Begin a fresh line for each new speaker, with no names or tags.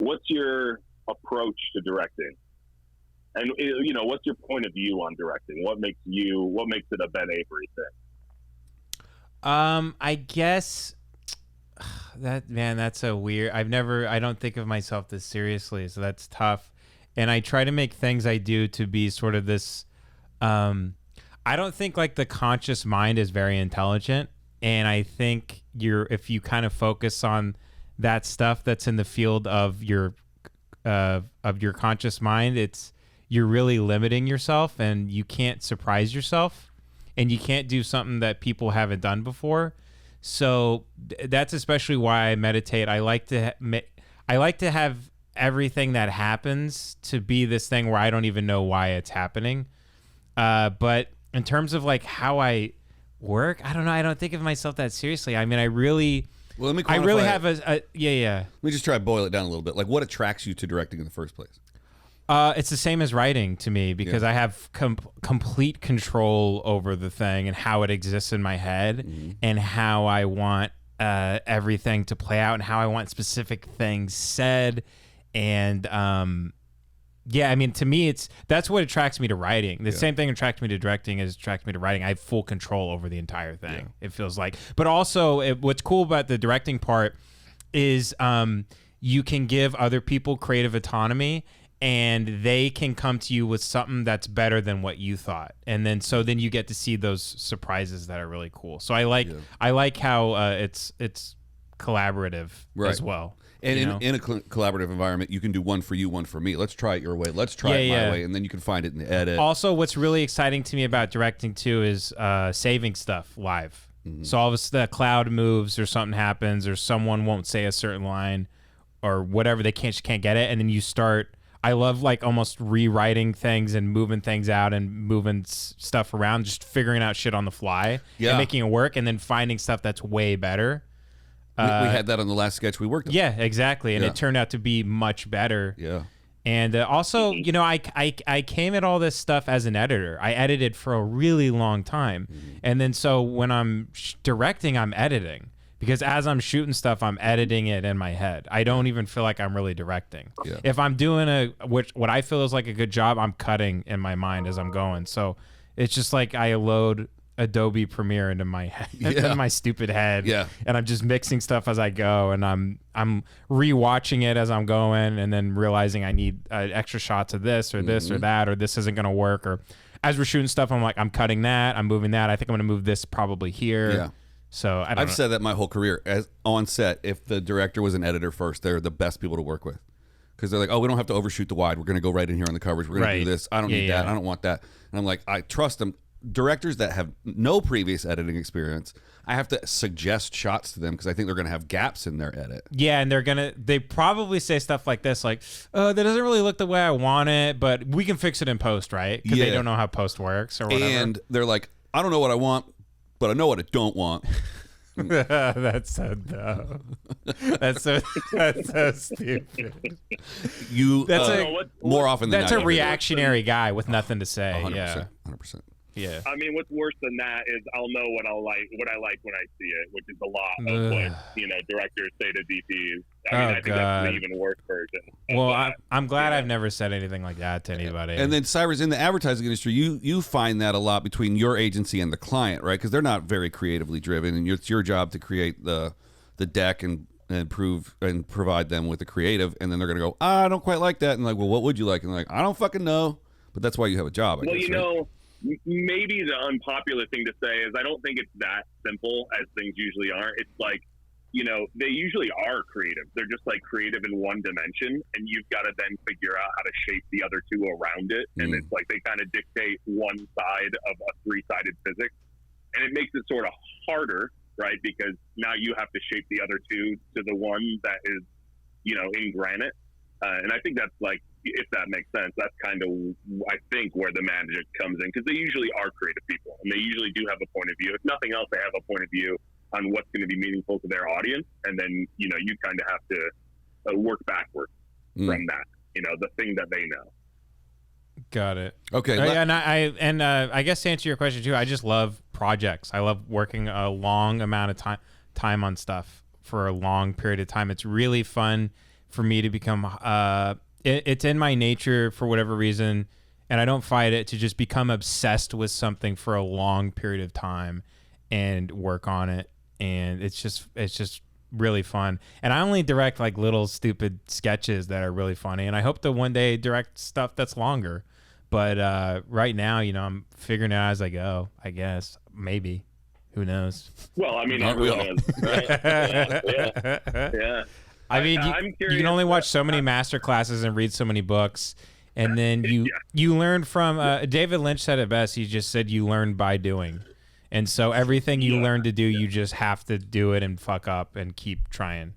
what's your approach to directing? And, you know, what's your point of view on directing? What makes it a Ben Avery thing?
I guess that's a weird, I don't think of myself this seriously, so that's tough. And I try to make things I do to be sort of this, I don't think like the conscious mind is very intelligent. And I think if you kind of focus on that stuff that's in the field of your conscious mind, you're really limiting yourself, and you can't surprise yourself, and you can't do something that people haven't done before. So that's especially why I meditate. I like to have everything that happens to be this thing where I don't even know why it's happening. But in terms of like how I work, I don't know. I don't think of myself that seriously. I mean, I really have yeah.
Let me just try to boil it down a little bit. Like, what attracts you to directing in the first place?
It's the same as writing to me, because I have complete control over the thing and how it exists in my head, and how I want everything to play out, and how I want specific things said. And I mean, to me, that's what attracts me to writing. The same thing attracts me to directing as attracts me to writing. I have full control over the entire thing. It feels like. But also, what's cool about the directing part is you can give other people creative autonomy, and they can come to you with something that's better than what you thought. And then you get to see those surprises that are really cool. So I like how it's collaborative as well.
And in a collaborative environment, you can do one for you, one for me. Let's try it your way. Let's try it my way. And then you can find it in the edit.
Also, what's really exciting to me about directing too is saving stuff live. So all of a sudden the cloud moves, or something happens, or someone won't say a certain line, or whatever, they can't get it. And then you start, I love like almost rewriting things and moving things out and moving stuff around, just figuring out shit on the fly and making it work, and then finding stuff that's way better.
We had that on the last sketch we worked on.
Yeah, exactly. And it turned out to be much better.
Yeah.
And also, you know, I came at all this stuff as an editor. I edited for a really long time. And then so when I'm directing, I'm editing. Because as I'm shooting stuff, I'm editing it in my head. I don't even feel like I'm really directing. Yeah. If I'm doing what I feel is like a good job, I'm cutting in my mind as I'm going. So it's just like I load Adobe Premiere into my head, into my stupid head, and I'm just mixing stuff as I go, and I'm rewatching it as I'm going, and then realizing I need extra shots of this or this or that, or this isn't gonna work. Or as we're shooting stuff, I'm like, I'm cutting that, I'm moving that. I think I'm gonna move this probably here. Yeah. So I've
said that my whole career. As on set, if the director was an editor first, they're the best people to work with, because they're like, oh, we don't have to overshoot the wide. We're going to go right in here on the coverage. We're going to do this. I don't need that. I don't want that. And I'm like, I trust them. Directors that have no previous editing experience, I have to suggest shots to them because I think they're going to have gaps in their edit.
Yeah, and they probably say stuff like this, like, that doesn't really look the way I want it, but we can fix it in post, right? Because they don't know how post works or whatever.
And they're like, I don't know what I want, but I know what I don't want.
That's so dumb. That's so stupid.
More often than
that's
not,
a reactionary guy with nothing to say.
100%,
yeah,
100%.
Yeah.
I mean, what's worse than that is I'll know what I like when I see it, which is a lot of what directors say to DPs. I think that's the even worse version.
Well, I'm glad I've never said anything like that to anybody.
And then, Sivers, in the advertising industry, you find that a lot between your agency and the client, right? Because they're not very creatively driven, and it's your job to create the deck and provide them with the creative, and then they're going to go, I don't quite like that. And like, well, what would you like? And they're like, I don't fucking know. But that's why you have a job, I guess, right?
Maybe the unpopular thing to say is I don't think it's that simple as things usually are. It's like, they usually are creative. They're just like creative in one dimension, and you've got to then figure out how to shape the other two around it. And it's like they kind of dictate one side of a three-sided physics, and it makes it sort of harder, right? Because now you have to shape the other two to the one that is, in granite. And I think that's like, if that makes sense, that's kind of, I think, where the magic comes in, because they usually are creative people, and they usually do have a point of view. If nothing else, they have a point of view on what's going to be meaningful to their audience, and then you kind of have to work backwards from that, the thing that they know.
Got it.
Okay.
And I guess to answer your question too, I just love projects. I love working a long amount of time on stuff for a long period of time. It's really fun for me to become it's in my nature for whatever reason, and I don't fight it, to just become obsessed with something for a long period of time and work on it. And it's just really fun. And I only direct like little stupid sketches that are really funny, and I hope to one day direct stuff that's longer. But right now, you know, I'm figuring it out as I go, I guess. Maybe. Who knows?
Well, I mean, everyone is. Right? Yeah.
I mean, you can only watch so many master classes and read so many books. And then you learn from David Lynch said it best. He just said you learn by doing. And so everything you learn to do, you just have to do it and fuck up and keep trying.